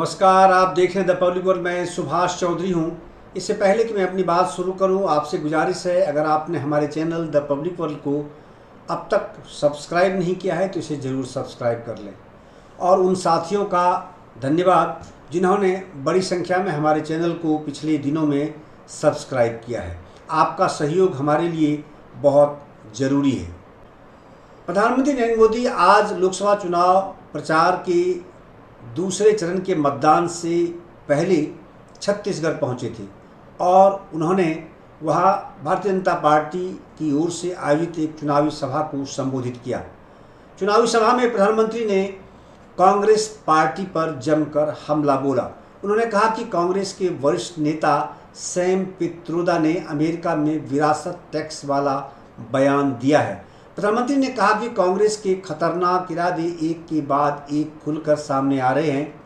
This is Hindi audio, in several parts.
नमस्कार, आप देख रहे हैं द पब्लिक वर्ल्ड। मैं सुभाष चौधरी हूं। इससे पहले कि मैं अपनी बात शुरू करूं, आपसे गुजारिश है, अगर आपने हमारे चैनल द पब्लिक वर्ल्ड को अब तक सब्सक्राइब नहीं किया है तो इसे ज़रूर सब्सक्राइब कर लें। और उन साथियों का धन्यवाद जिन्होंने बड़ी संख्या में हमारे चैनल को पिछले दिनों में सब्सक्राइब किया है। आपका सहयोग हमारे लिए बहुत ज़रूरी है। प्रधानमंत्री नरेंद्र मोदी आज लोकसभा चुनाव प्रचार के दूसरे चरण के मतदान से पहले छत्तीसगढ़ पहुंचे थे और उन्होंने वहां भारतीय जनता पार्टी की ओर से आयोजित एक चुनावी सभा को संबोधित किया। चुनावी सभा में प्रधानमंत्री ने कांग्रेस पार्टी पर जमकर हमला बोला। उन्होंने कहा कि कांग्रेस के वरिष्ठ नेता सैम पित्रोदा ने अमेरिका में विरासत टैक्स वाला बयान दिया है। प्रधानमंत्री ने कहा कि कांग्रेस के खतरनाक इरादे एक के बाद एक खुलकर सामने आ रहे हैं।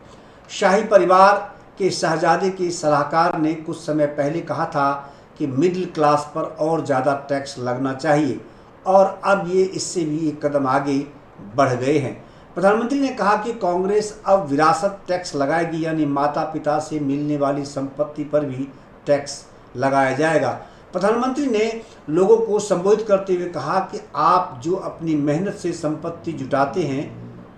शाही परिवार के शहजादे के सलाहकार ने कुछ समय पहले कहा था कि मिडिल क्लास पर और ज़्यादा टैक्स लगना चाहिए और अब ये इससे भी एक कदम आगे बढ़ गए हैं। प्रधानमंत्री ने कहा कि कांग्रेस अब विरासत टैक्स लगाएगी, यानी माता पिता से मिलने वाली संपत्ति पर भी टैक्स लगाया जाएगा। प्रधानमंत्री ने लोगों को संबोधित करते हुए कहा कि आप जो अपनी मेहनत से संपत्ति जुटाते हैं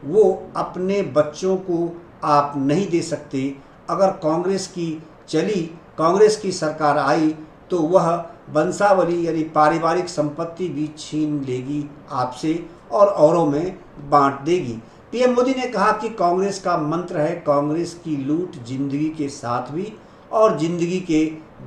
वो अपने बच्चों को आप नहीं दे सकते। अगर कांग्रेस की सरकार आई तो वह वंशावली यानी पारिवारिक संपत्ति भी छीन लेगी आपसे और औरों में बांट देगी। पीएम मोदी ने कहा कि कांग्रेस का मंत्र है, कांग्रेस की लूट जिंदगी के साथ भी और जिंदगी के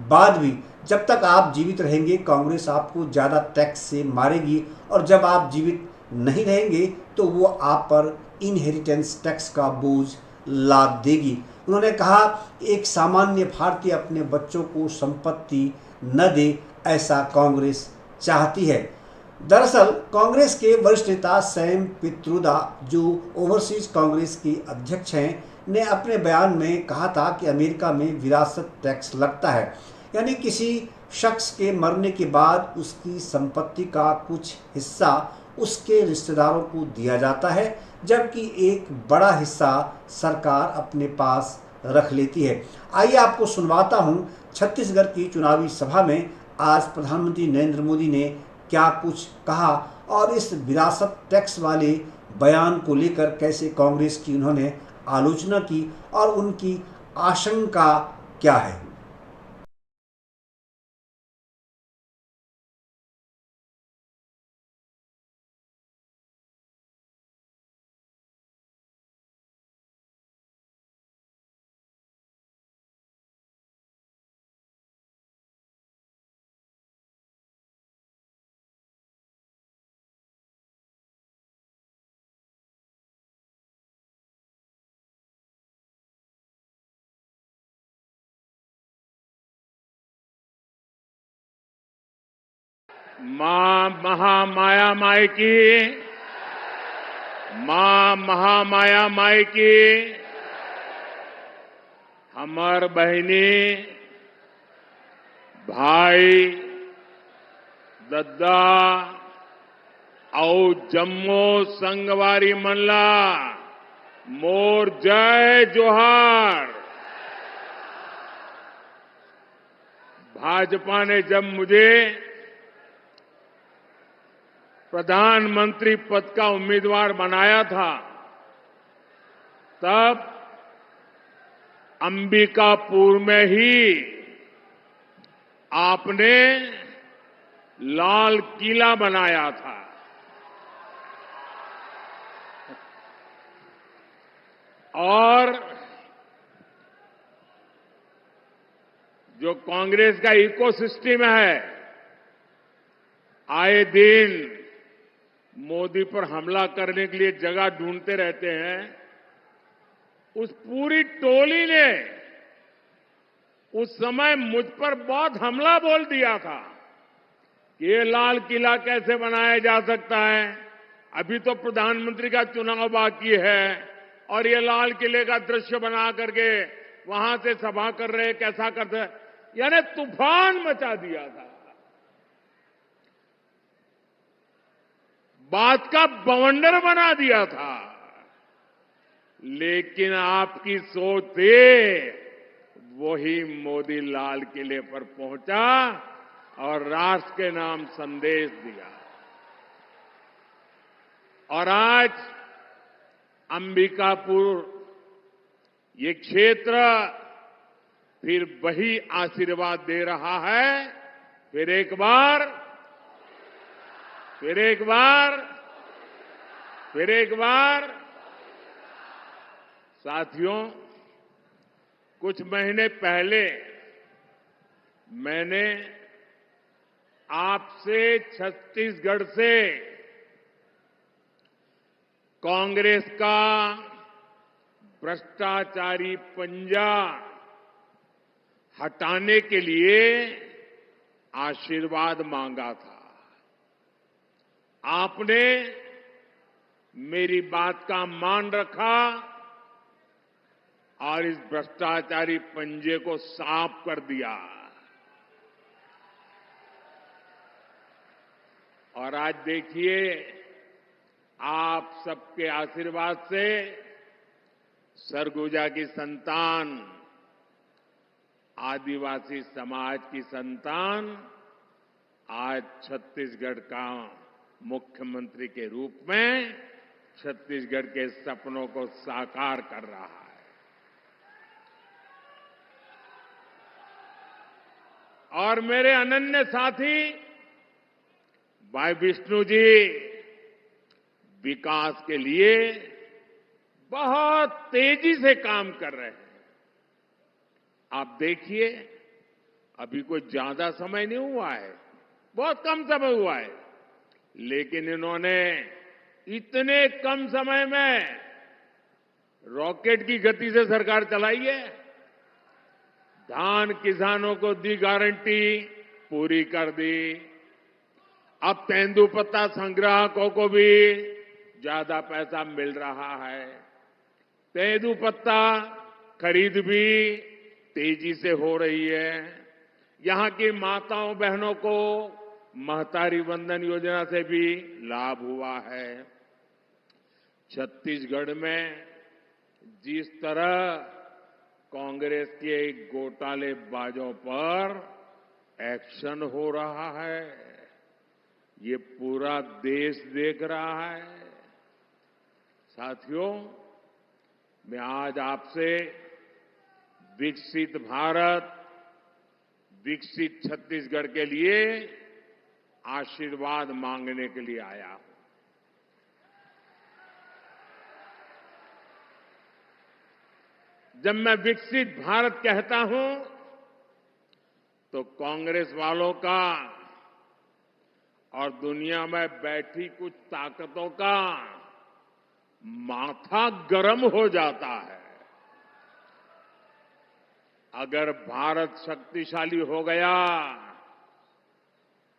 बाद भी। जब तक आप जीवित रहेंगे कांग्रेस आपको ज़्यादा टैक्स से मारेगी और जब आप जीवित नहीं रहेंगे तो वो आप पर इनहेरिटेंस टैक्स का बोझ लाद देगी। उन्होंने कहा एक सामान्य भारतीय अपने बच्चों को संपत्ति न दे, ऐसा कांग्रेस चाहती है। दरअसल कांग्रेस के वरिष्ठ नेता सैम पित्रोदा, जो ओवरसीज कांग्रेस के अध्यक्ष हैं, ने अपने बयान में कहा था कि अमेरिका में विरासत टैक्स लगता है, यानी किसी शख्स के मरने के बाद उसकी संपत्ति का कुछ हिस्सा उसके रिश्तेदारों को दिया जाता है, जबकि एक बड़ा हिस्सा सरकार अपने पास रख लेती है। आइए आपको सुनवाता हूं छत्तीसगढ़ की चुनावी सभा में आज प्रधानमंत्री नरेंद्र मोदी ने क्या कुछ कहा और इस विरासत टैक्स वाले बयान को लेकर कैसे कांग्रेस की उन्होंने आलोचना की और उनकी आशंका क्या है। मां महामाया माई की, मां महामाया माई की, हमर बहिनी भाई दद्दा और जम्मू संगवारी मनला मोर जय जोहार। भाजपा ने जब मुझे प्रधानमंत्री पद का उम्मीदवार बनाया था तब अंबिकापुर में ही आपने लाल किला बनाया था। और जो कांग्रेस का इकोसिस्टम है, आए दिन मोदी पर हमला करने के लिए जगह ढूंढते रहते हैं। उस पूरी टोली ने उस समय मुझ पर बहुत हमला बोल दिया था कि ये लाल किला कैसे बनाया जा सकता है, अभी तो प्रधानमंत्री का चुनाव बाकी है और ये लाल किले का दृश्य बना करके वहां से सभा कर रहे, कैसा करते, यानी तूफान मचा दिया था। बात का बवंडर बना दिया था। लेकिन आपकी सोच से वही मोदी लाल किले पर पहुंचा और राष्ट्र के नाम संदेश दिया। और आज अंबिकापुर ये क्षेत्र फिर वही आशीर्वाद दे रहा है। फिर एक बार साथियों, कुछ महीने पहले मैंने आपसे छत्तीसगढ़ से कांग्रेस का भ्रष्टाचारी पंजा हटाने के लिए आशीर्वाद मांगा था। आपने मेरी बात का मान रखा और इस भ्रष्टाचारी पंजे को साफ कर दिया। और आज देखिए, आप सबके आशीर्वाद से सरगुजा की संतान, आदिवासी समाज की संतान आज छत्तीसगढ़ का मुख्यमंत्री के रूप में छत्तीसगढ़ के सपनों को साकार कर रहा है। और मेरे अनन्य साथी भाई विष्णु जी विकास के लिए बहुत तेजी से काम कर रहे हैं। आप देखिए, अभी कोई ज्यादा समय नहीं हुआ है, बहुत कम समय हुआ है, लेकिन इन्होंने इतने कम समय में रॉकेट की गति से सरकार चलाई है। धान किसानों को दी गारंटी, पूरी कर दी। अब तेंदुपत्ता संग्राहकों को भी ज्यादा पैसा मिल रहा है। तेंदुपत्ता खरीद भी तेजी से हो रही है। यहां की माताओं बहनों को महतारी वंदन योजना से भी लाभ हुआ है। छत्तीसगढ़ में जिस तरह कांग्रेस के घोटालेबाजों पर एक्शन हो रहा है, ये पूरा देश देख रहा है। साथियों, मैं आज आपसे विकसित भारत, विकसित छत्तीसगढ़ के लिए आशीर्वाद मांगने के लिए आया हूं। जब मैं विकसित भारत कहता हूं तो कांग्रेस वालों का और दुनिया में बैठी कुछ ताकतों का माथा गर्म हो जाता है। अगर भारत शक्तिशाली हो गया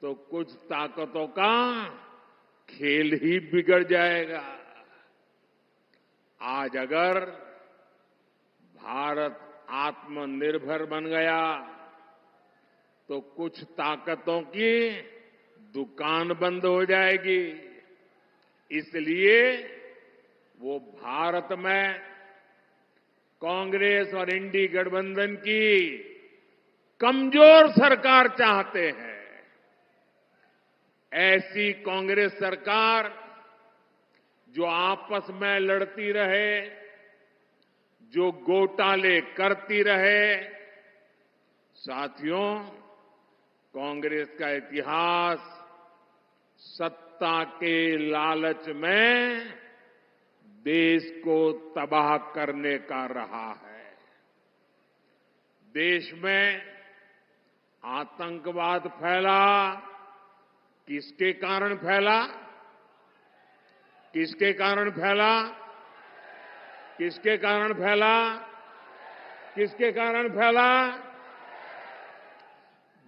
तो कुछ ताकतों का खेल ही बिगड़ जाएगा। आज अगर भारत आत्मनिर्भर बन गया तो कुछ ताकतों की दुकान बंद हो जाएगी। इसलिए वो भारत में कांग्रेस और इंडी गठबंधन की कमजोर सरकार चाहते हैं। ऐसी कांग्रेस सरकार जो आपस में लड़ती रहे, जो घोटाले करती रहे। साथियों, कांग्रेस का इतिहास सत्ता के लालच में देश को तबाह करने का रहा है। देश में आतंकवाद फैला, किसके कारण फैला? किसके कारण फैला? किसके कारण फैला? किसके कारण फैला?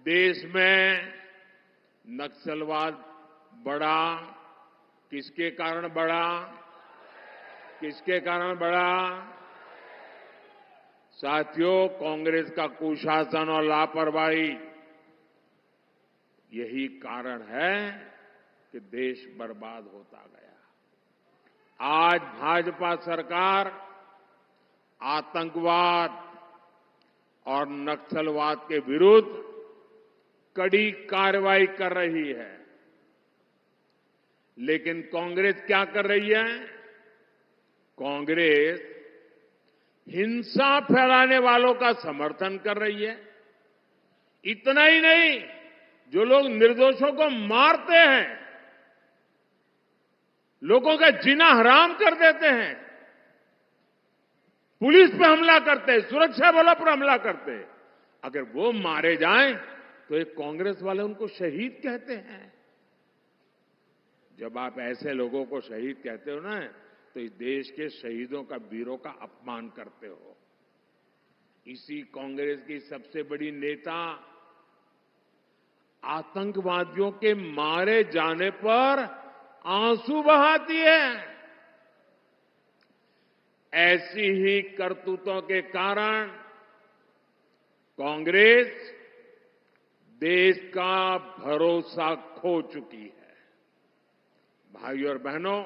देश में नक्सलवाद बढ़ा, किसके कारण बढ़ा? किसके कारण बढ़ा? साथियों, कांग्रेस का कुशासन और लापरवाही यही कारण है कि देश बर्बाद होता गया। आज भाजपा सरकार आतंकवाद और नक्सलवाद के विरुद्ध कड़ी कार्रवाई कर रही है। लेकिन कांग्रेस क्या कर रही है? कांग्रेस हिंसा फैलाने वालों का समर्थन कर रही है। इतना ही नहीं, जो लोग निर्दोषों को मारते हैं, लोगों का जीना हराम कर देते हैं, पुलिस पे हमला करते हैं, सुरक्षा बलों पर हमला करते हैं, अगर वो मारे जाएं तो एक कांग्रेस वाले उनको शहीद कहते हैं। जब आप ऐसे लोगों को शहीद कहते हो ना, तो इस देश के शहीदों का, वीरों का अपमान करते हो। इसी कांग्रेस की सबसे बड़ी नेता आतंकवादियों के मारे जाने पर आंसू बहाती है। ऐसी ही करतूतों के कारण कांग्रेस देश का भरोसा खो चुकी है। भाइयों और बहनों,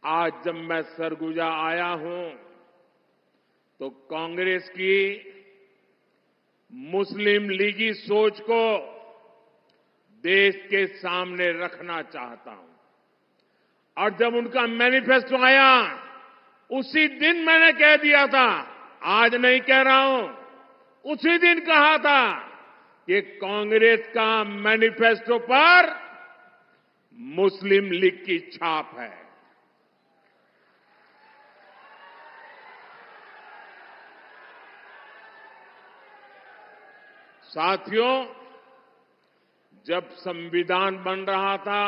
आज जब मैं सरगुजा आया हूं तो कांग्रेस की मुस्लिम लीगी सोच को देश के सामने रखना चाहता हूं। और जब उनका मैनिफेस्टो आया, उसी दिन मैंने कह दिया था, आज नहीं कह रहा हूं, उसी दिन कहा था कि कांग्रेस का मैनिफेस्टो पर मुस्लिम लीग की छाप है। साथियों, जब संविधान बन रहा था,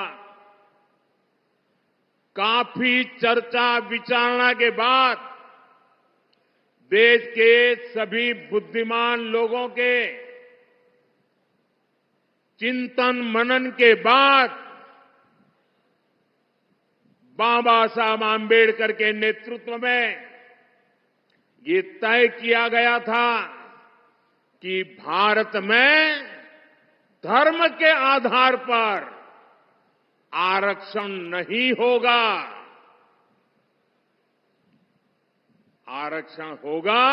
काफी चर्चा विचारणा के बाद देश के सभी बुद्धिमान लोगों के चिंतन मनन के बाद बाबा साहब आंबेडकर के नेतृत्व में ये तय किया गया था कि भारत में धर्म के आधार पर आरक्षण नहीं होगा। आरक्षण होगा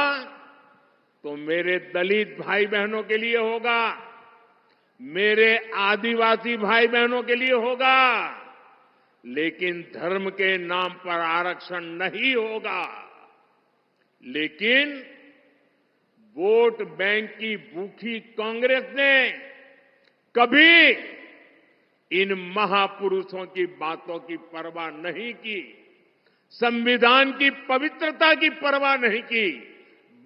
तो मेरे दलित भाई बहनों के लिए होगा, मेरे आदिवासी भाई बहनों के लिए होगा, लेकिन धर्म के नाम पर आरक्षण नहीं होगा। लेकिन वोट बैंक की भूखी कांग्रेस ने कभी इन महापुरुषों की बातों की परवाह नहीं की, संविधान की पवित्रता की परवाह नहीं की,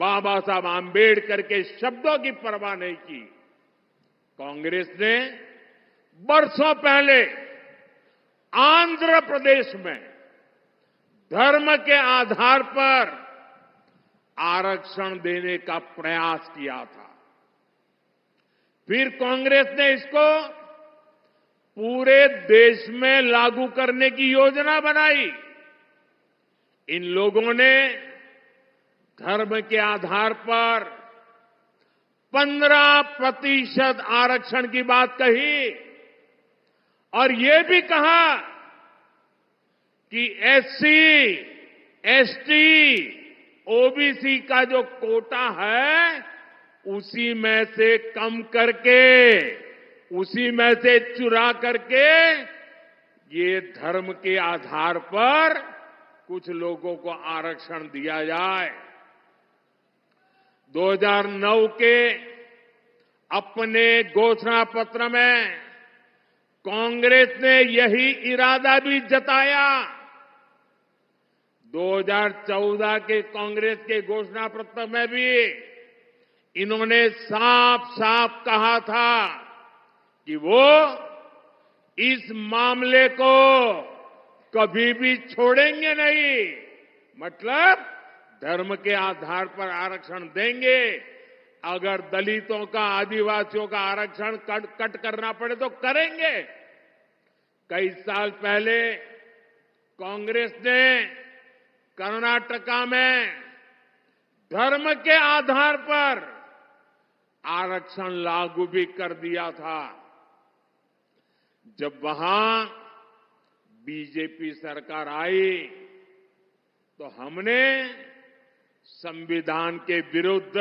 बाबा साहब आंबेडकर के शब्दों की परवाह नहीं की। कांग्रेस ने बरसों पहले आंध्र प्रदेश में धर्म के आधार पर आरक्षण देने का प्रयास किया था। फिर कांग्रेस ने इसको पूरे देश में लागू करने की योजना बनाई। इन लोगों ने धर्म के आधार पर 15% आरक्षण की बात कही और ये भी कहा कि एससी, एसटी, ओबीसी का जो कोटा है उसी में से कम करके, उसी में से चुरा करके ये धर्म के आधार पर कुछ लोगों को आरक्षण दिया जाए। 2009 के अपने घोषणा पत्र में कांग्रेस ने यही इरादा भी जताया। 2014 के कांग्रेस के घोषणा पत्र में भी इन्होंने साफ साफ कहा था कि वो इस मामले को कभी भी छोड़ेंगे नहीं। मतलब धर्म के आधार पर आरक्षण देंगे, अगर दलितों का, आदिवासियों का आरक्षण कट करना पड़े तो करेंगे। कई साल पहले कांग्रेस ने कर्नाटका में धर्म के आधार पर आरक्षण लागू भी कर दिया था। जब वहां बीजेपी सरकार आई तो हमने संविधान के विरुद्ध,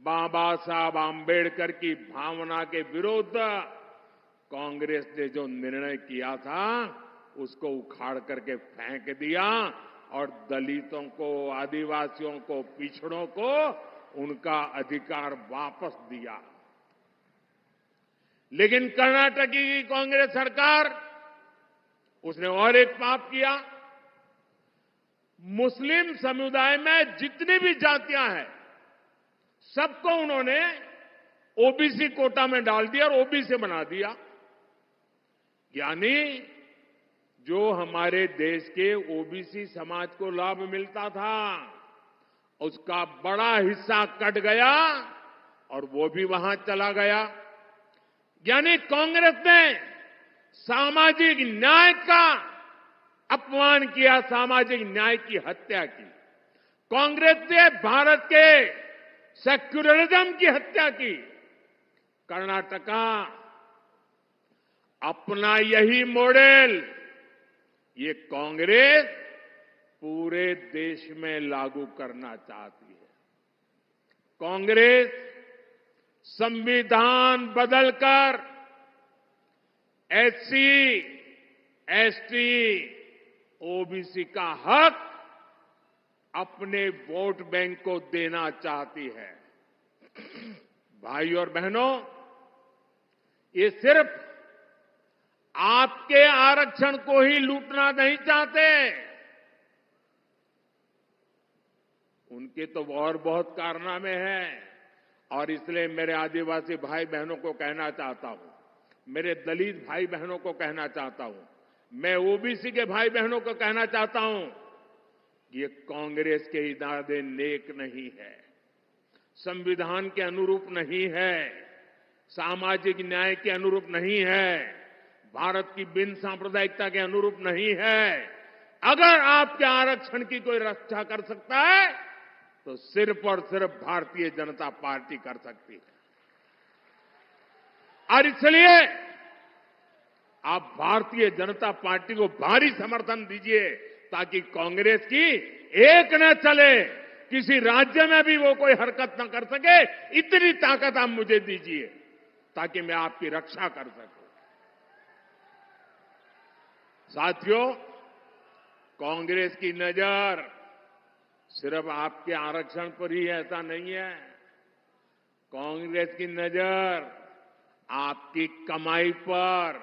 बाबा साहब आम्बेडकर की भावना के विरुद्ध कांग्रेस ने जो निर्णय किया था उसको उखाड़ करके फेंक दिया और दलितों को, आदिवासियों को, पिछड़ों को उनका अधिकार वापस दिया। लेकिन कर्नाटक की कांग्रेस सरकार, उसने और एक पाप किया। मुस्लिम समुदाय में जितनी भी जातियां हैं सबको उन्होंने ओबीसी कोटा में डाल दिया और ओबीसी बना दिया। यानी जो हमारे देश के ओबीसी समाज को लाभ मिलता था उसका बड़ा हिस्सा कट गया और वो भी वहां चला गया। यानी कांग्रेस ने सामाजिक न्याय का अपमान किया, सामाजिक न्याय की हत्या की। कांग्रेस ने भारत के सेक्युलरिज्म की हत्या की। कर्नाटका अपना यही मॉडल ये कांग्रेस पूरे देश में लागू करना चाहती है। कांग्रेस संविधान बदलकर एससी, एसटी, ओबीसी का हक अपने वोट बैंक को देना चाहती है। भाई और बहनों, ये सिर्फ आपके आरक्षण को ही लूटना नहीं चाहते, उनके तो और बहुत कारनामे हैं। और इसलिए मेरे आदिवासी भाई बहनों को कहना चाहता हूं, मेरे दलित भाई बहनों को कहना चाहता हूं, मैं ओबीसी के भाई बहनों को कहना चाहता हूं, ये कांग्रेस के इरादे नेक नहीं है, संविधान के अनुरूप नहीं है, सामाजिक न्याय के अनुरूप नहीं है, भारत की बिन सांप्रदायिकता के अनुरूप नहीं है। अगर आपके आरक्षण की कोई रक्षा कर सकता है तो सिर्फ और सिर्फ भारतीय जनता पार्टी कर सकती है। और इसलिए आप भारतीय जनता पार्टी को भारी समर्थन दीजिए ताकि कांग्रेस की एक न चले, किसी राज्य में भी वो कोई हरकत न कर सके, इतनी ताकत आप मुझे दीजिए ताकि मैं आपकी रक्षा कर सकूं। साथियों, कांग्रेस की नजर सिर्फ आपके आरक्षण पर ही ऐसा नहीं है। कांग्रेस की नजर आपकी कमाई पर,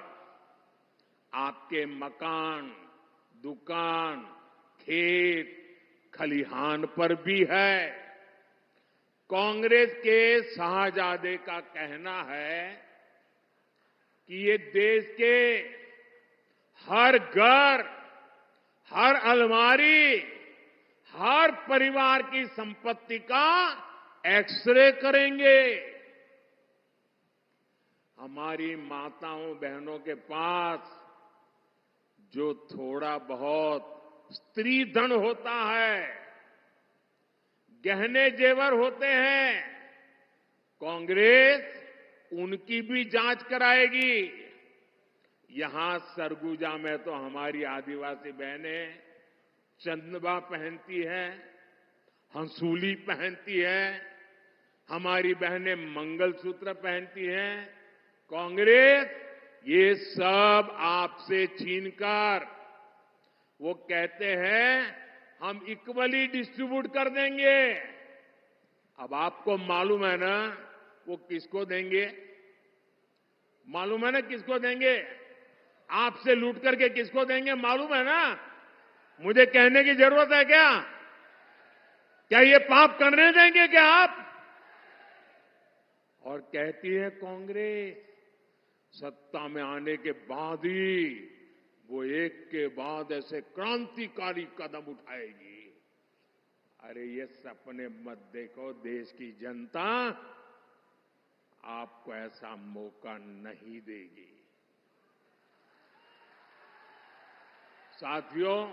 आपके मकान, दुकान, खेत, खलिहान पर भी है। कांग्रेस के शाहजादे का कहना है कि ये देश के हर घर, हर अलमारी, हर परिवार की संपत्ति का एक्सरे करेंगे। हमारी माताओं बहनों के पास जो थोड़ा बहुत स्त्री धन होता है, गहने जेवर होते हैं, कांग्रेस उनकी भी जांच कराएगी। यहां सरगुजा में तो हमारी आदिवासी बहनें चंदवा पहनती है, हंसूली पहनती है, हमारी बहनें मंगलसूत्र पहनती हैं। कांग्रेस ये सब आपसे छीनकर, वो कहते हैं हम इक्वली डिस्ट्रीब्यूट कर देंगे। अब आपको मालूम है ना वो किसको देंगे? मालूम है ना किसको देंगे? आपसे लूट करके किसको देंगे मालूम है ना? मुझे कहने की जरूरत है क्या? क्या ये पाप करने देंगे क्या आप? और कहती है कांग्रेस सत्ता में आने के बाद ही वो एक के बाद ऐसे क्रांतिकारी कदम उठाएगी। अरे ये सपने मत देखो, देश की जनता आपको ऐसा मौका नहीं देगी। साथियों,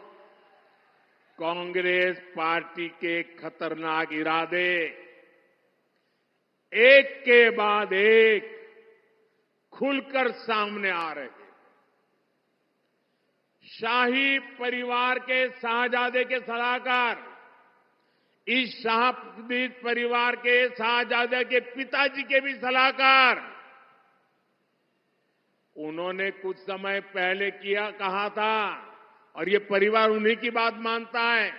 कांग्रेस पार्टी के खतरनाक इरादे एक के बाद एक खुलकर सामने आ रहे हैं। शाही परिवार के शाहजादे के सलाहकार इस शाहबदीद परिवार के शाहजादे के पिताजी के भी सलाहकार, उन्होंने कुछ समय पहले कहा था, और ये परिवार उन्हीं की बात मानता है।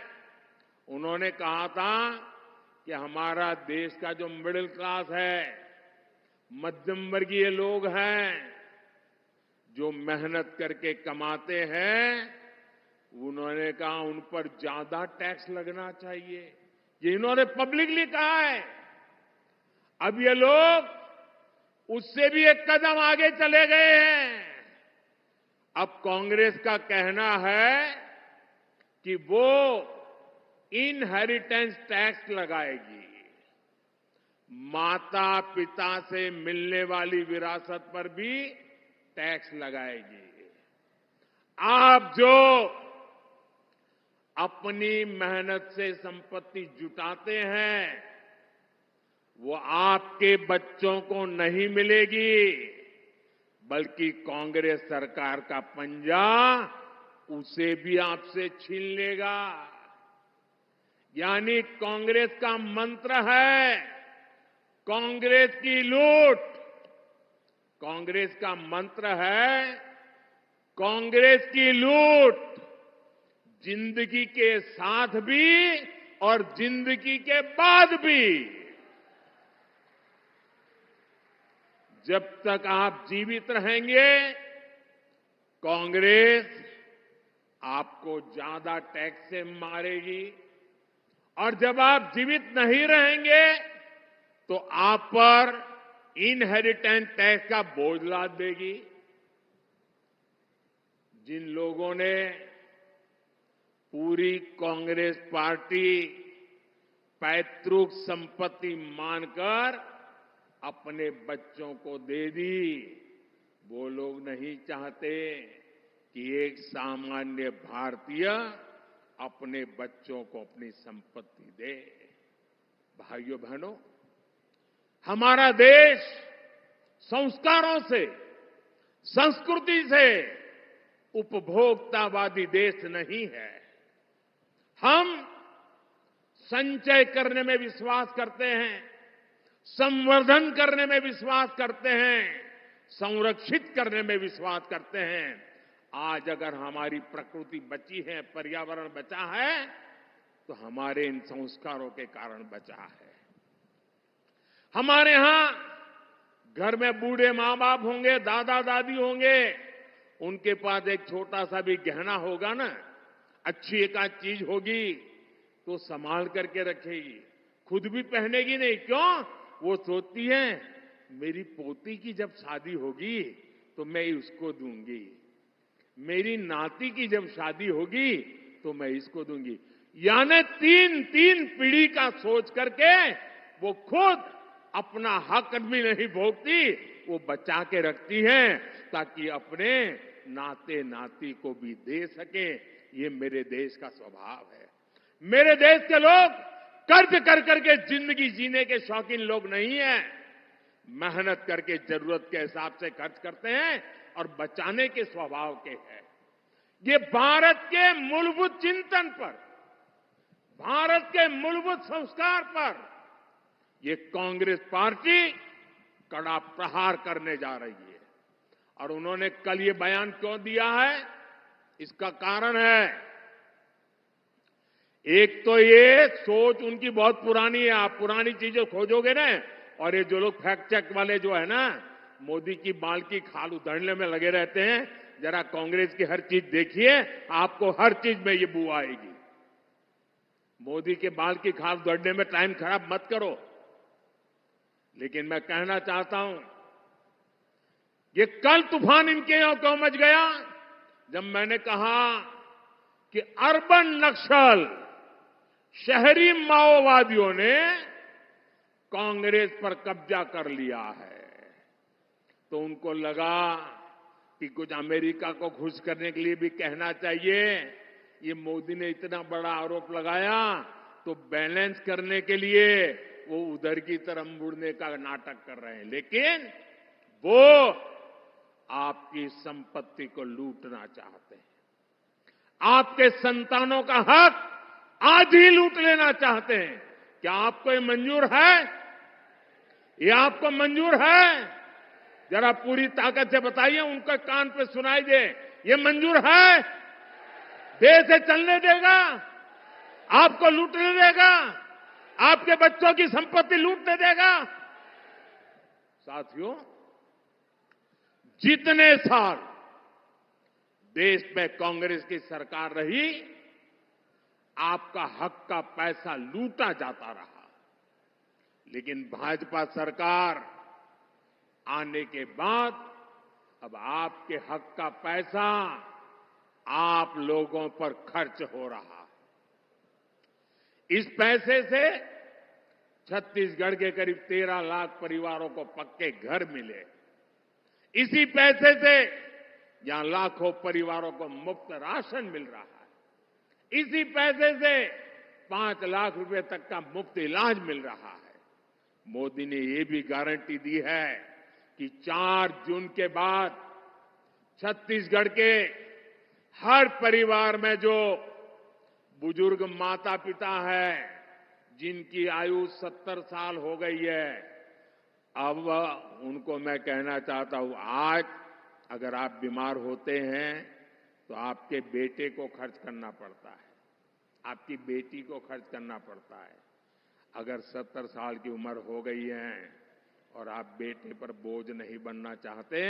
उन्होंने कहा था कि हमारा देश का जो मिडिल क्लास है, मध्यम वर्गीय लोग हैं, जो मेहनत करके कमाते हैं, उन्होंने कहा उन पर ज्यादा टैक्स लगना चाहिए। ये इन्होंने पब्लिकली कहा है। अब ये लोग उससे भी एक कदम आगे चले गए हैं। अब कांग्रेस का कहना है कि वो इनहेरिटेंस टैक्स लगाएगी, माता पिता से मिलने वाली विरासत पर भी टैक्स लगाएगी। आप जो अपनी मेहनत से संपत्ति जुटाते हैं, वो आपके बच्चों को नहीं मिलेगी, बल्कि कांग्रेस सरकार का पंजा उसे भी आपसे छीन लेगा। यानी कांग्रेस का मंत्र है कांग्रेस की लूट। कांग्रेस का मंत्र है कांग्रेस की लूट, जिंदगी के साथ भी और जिंदगी के बाद भी। जब तक आप जीवित रहेंगे, कांग्रेस आपको ज्यादा टैक्स से मारेगी, और जब आप जीवित नहीं रहेंगे तो आप पर इनहेरिटेंस टैक्स का बोझ लाद देगी। जिन लोगों ने पूरी कांग्रेस पार्टी पैतृक संपत्ति मानकर अपने बच्चों को दे दी, वो लोग नहीं चाहते कि एक सामान्य भारतीय अपने बच्चों को अपनी संपत्ति दे। भाइयों बहनों, हमारा देश संस्कारों से, संस्कृति से उपभोक्तावादी देश नहीं है। हम संचय करने में विश्वास करते हैं, संवर्धन करने में विश्वास करते हैं, संरक्षित करने में विश्वास करते हैं। आज अगर हमारी प्रकृति बची है, पर्यावरण बचा है, तो हमारे इन संस्कारों के कारण बचा है। हमारे यहां घर में बूढ़े मां बाप होंगे, दादा दादी होंगे, उनके पास एक छोटा सा भी गहना होगा ना, अच्छी एक आध चीज होगी तो संभाल करके रखेगी, खुद भी पहनेगी नहीं। क्यों? वो सोचती है मेरी पोती की जब शादी होगी तो मैं उसको दूंगी, मेरी नाती की जब शादी होगी तो मैं इसको दूंगी। यानी तीन पीढ़ी का सोच करके वो खुद अपना हक भी नहीं भोगती, वो बचा के रखती है ताकि अपने नाते नाती को भी दे सके। ये मेरे देश का स्वभाव है। मेरे देश के लोग कर्ज कर करके जिंदगी जीने के शौकीन लोग नहीं हैं। मेहनत करके जरूरत के हिसाब से खर्च करते हैं और बचाने के स्वभाव के हैं। ये भारत के मूलभूत चिंतन पर, भारत के मूलभूत संस्कार पर ये कांग्रेस पार्टी कड़ा प्रहार करने जा रही है। और उन्होंने कल ये बयान क्यों दिया है, इसका कारण है, एक तो ये सोच उनकी बहुत पुरानी है। आप पुरानी चीजें खोजोगे ना, और ये जो लोग फैक्ट चेक वाले जो है ना, मोदी की बाल की खाल उधेड़ने में लगे रहते हैं, जरा कांग्रेस की हर चीज देखिए, आपको हर चीज में ये बू आएगी। मोदी के बाल की खाल उधेड़ने में टाइम खराब मत करो। लेकिन मैं कहना चाहता हूं, ये कल तूफान इनके यहां क्यों मच गया, जब मैंने कहा कि अर्बन नक्सल, शहरी माओवादियों ने कांग्रेस पर कब्जा कर लिया है, तो उनको लगा कि कुछ अमेरिका को खुश करने के लिए भी कहना चाहिए। ये मोदी ने इतना बड़ा आरोप लगाया तो बैलेंस करने के लिए वो उधर की तरफ मुड़ने का नाटक कर रहे हैं, लेकिन वो आपकी संपत्ति को लूटना चाहते हैं। आपके संतानों का हक आज ही लूट लेना चाहते हैं। क्या आपको ये मंजूर है? ये आपको मंजूर है? जरा पूरी ताकत से बताइए, उनका कान पे सुनाई दे। ये मंजूर है? देश से चलने देगा? आपको लूटने देगा? आपके बच्चों की संपत्ति लूटने देगा? साथियों, जितने साल देश में कांग्रेस की सरकार रही, आपका हक का पैसा लूटा जाता रहा। लेकिन भाजपा सरकार आने के बाद अब आपके हक का पैसा आप लोगों पर खर्च हो रहा है। इस पैसे से छत्तीसगढ़ के करीब 13 लाख परिवारों को पक्के घर मिले। इसी पैसे से यहां लाखों परिवारों को मुफ्त राशन मिल रहा है। इसी पैसे से 5 लाख रुपए तक का मुफ्त इलाज मिल रहा है। मोदी ने ये भी गारंटी दी है कि 4 जून के बाद छत्तीसगढ़ के हर परिवार में जो बुजुर्ग माता पिता है, जिनकी आयु 70 साल हो गई है, अब उनको मैं कहना चाहता हूं, आज अगर आप बीमार होते हैं तो आपके बेटे को खर्च करना पड़ता है, आपकी बेटी को खर्च करना पड़ता है। अगर 70 साल की उम्र हो गई है और आप बेटे पर बोझ नहीं बनना चाहते,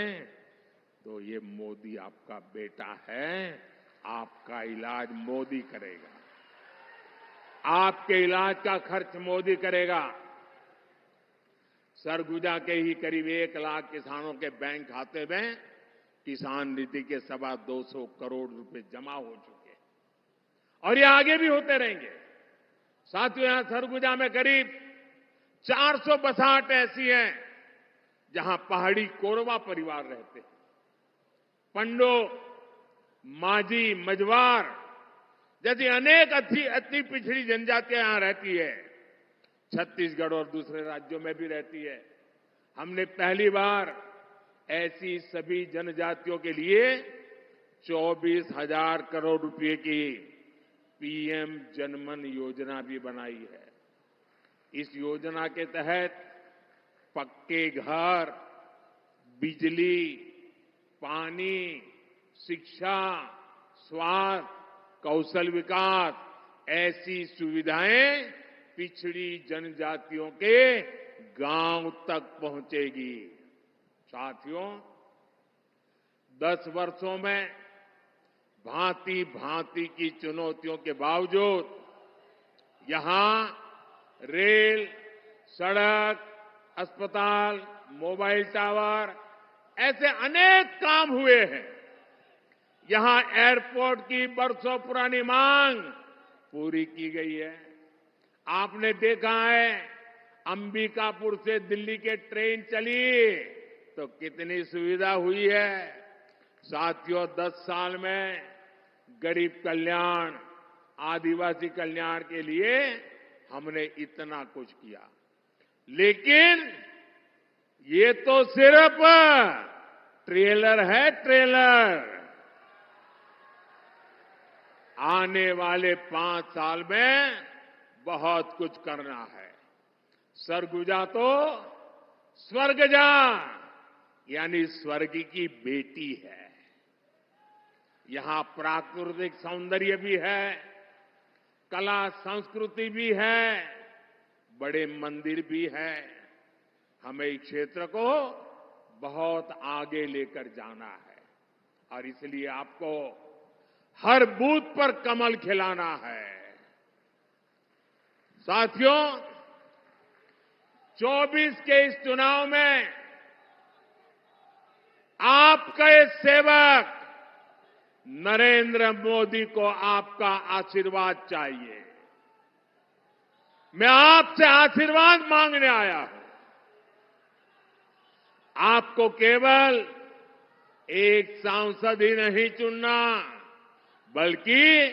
तो ये मोदी आपका बेटा है। आपका इलाज मोदी करेगा, आपके इलाज का खर्च मोदी करेगा। सरगुजा के ही करीब 1 लाख किसानों के बैंक खाते में किसान निधि के 225 करोड़ रुपए जमा हो चुके हैं और ये आगे भी होते रहेंगे। साथियों, यहां सरगुजा में करीब 400 बसाहट ऐसी हैं जहां पहाड़ी कोरवा परिवार रहते हैं। पंडो, माझी, मझवार जैसी अनेक अति पिछड़ी जनजातियां यहां रहती है। छत्तीसगढ़ और दूसरे राज्यों में भी रहती है। हमने पहली बार ऐसी सभी जनजातियों के लिए 24,000 करोड़ रुपए की पीएम जनमन योजना भी बनाई है। इस योजना के तहत पक्के घर, बिजली, पानी, शिक्षा, स्वास्थ्य, कौशल विकास ऐसी सुविधाएं पिछड़ी जनजातियों के गांव तक पहुंचेगी। साथियों, 10 वर्षों में भांति भांति की चुनौतियों के बावजूद यहां रेल, सड़क, अस्पताल, मोबाइल टावर ऐसे अनेक काम हुए हैं। यहां एयरपोर्ट की बरसों पुरानी मांग पूरी की गई है। आपने देखा है, अंबिकापुर से दिल्ली के ट्रेन चली तो कितनी सुविधा हुई है। साथियों, 10 साल में गरीब कल्याण, आदिवासी कल्याण के लिए हमने इतना कुछ किया। लेकिन ये तो सिर्फ ट्रेलर है, ट्रेलर। आने वाले 5 साल में बहुत कुछ करना है। सरगुजा तो स्वर्गजा यानी स्वर्ग की बेटी है। यहां प्राकृतिक सौंदर्य भी है, कला संस्कृति भी है, बड़े मंदिर भी है। हमें इस क्षेत्र को बहुत आगे लेकर जाना है और इसलिए आपको हर बूथ पर कमल खिलाना है। साथियों, 24 के इस चुनाव में आपका ये सेवक नरेंद्र मोदी को आपका आशीर्वाद चाहिए। मैं आपसे आशीर्वाद मांगने आया हूं। आपको केवल एक सांसद ही नहीं चुनना, बल्कि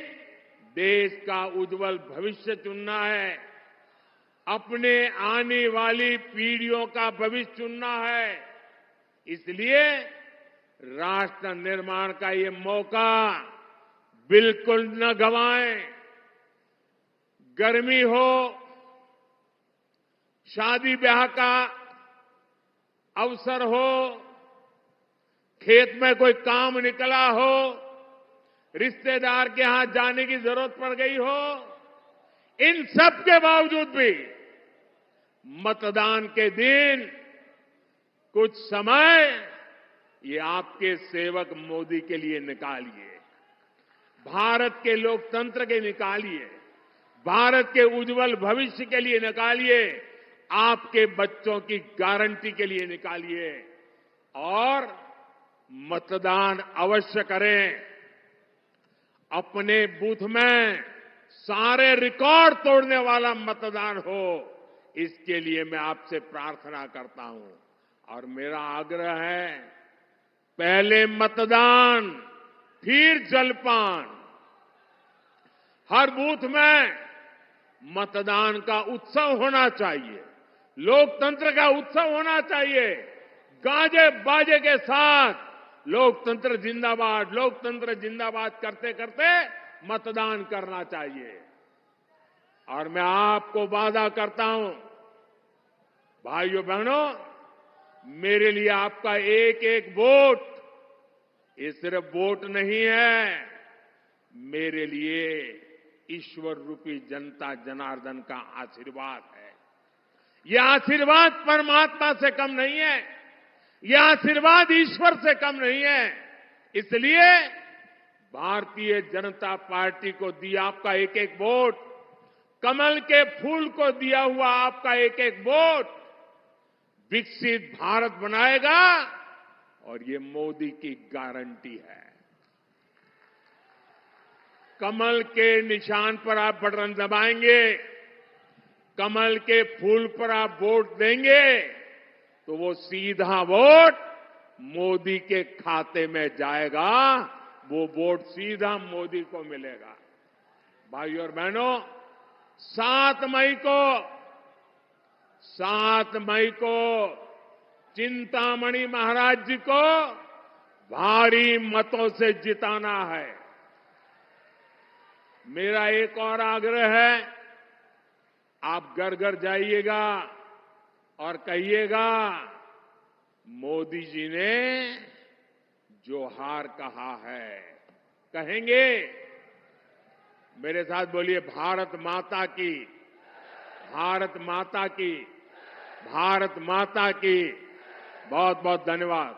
देश का उज्जवल भविष्य चुनना है। अपने आने वाली पीढ़ियों का भविष्य चुनना है। इसलिए राष्ट्र निर्माण का ये मौका बिल्कुल न गंवाएं। गर्मी हो, शादी ब्याह का अवसर हो, खेत में कोई काम निकला हो, रिश्तेदार के यहां जाने की जरूरत पड़ गई हो, इन सब के बावजूद भी मतदान के दिन कुछ समय ये आपके सेवक मोदी के लिए निकालिए, भारत के लोकतंत्र के निकालिए, भारत के उज्जवल भविष्य के लिए निकालिए, आपके बच्चों की गारंटी के लिए निकालिए और मतदान अवश्य करें। अपने बूथ में सारे रिकॉर्ड तोड़ने वाला मतदान हो, इसके लिए मैं आपसे प्रार्थना करता हूं और मेरा आग्रह है, पहले मतदान फिर जलपान। हर बूथ में मतदान का उत्सव होना चाहिए, लोकतंत्र का उत्सव होना चाहिए, गाजे बाजे के साथ लोकतंत्र जिंदाबाद करते करते मतदान करना चाहिए। और मैं आपको वादा करता हूं, भाइयों बहनों, मेरे लिए आपका एक एक वोट ये सिर्फ वोट नहीं है, मेरे लिए ईश्वर रूपी जनता जनार्दन का आशीर्वाद है। यह आशीर्वाद परमात्मा से कम नहीं है, यह आशीर्वाद ईश्वर से कम नहीं है। इसलिए भारतीय जनता पार्टी को दिया आपका एक एक वोट, कमल के फूल को दिया हुआ आपका एक एक वोट विकसित भारत बनाएगा और ये मोदी की गारंटी है। कमल के निशान पर आप बटन दबाएंगे, कमल के फूल पर आप वोट देंगे तो वो सीधा वोट मोदी के खाते में जाएगा, वो वोट सीधा मोदी को मिलेगा। भाइयों और बहनों, 7 मई को चिंतामणि महाराज जी को भारी मतों से जिताना है। मेरा एक और आग्रह है, आप घर घर जाइएगा और कहिएगा, मोदी जी ने जो हार कहा है, कहेंगे? मेरे साथ बोलिए, भारत माता की, भारत माता की, भारत माता की। बहुत बहुत धन्यवाद।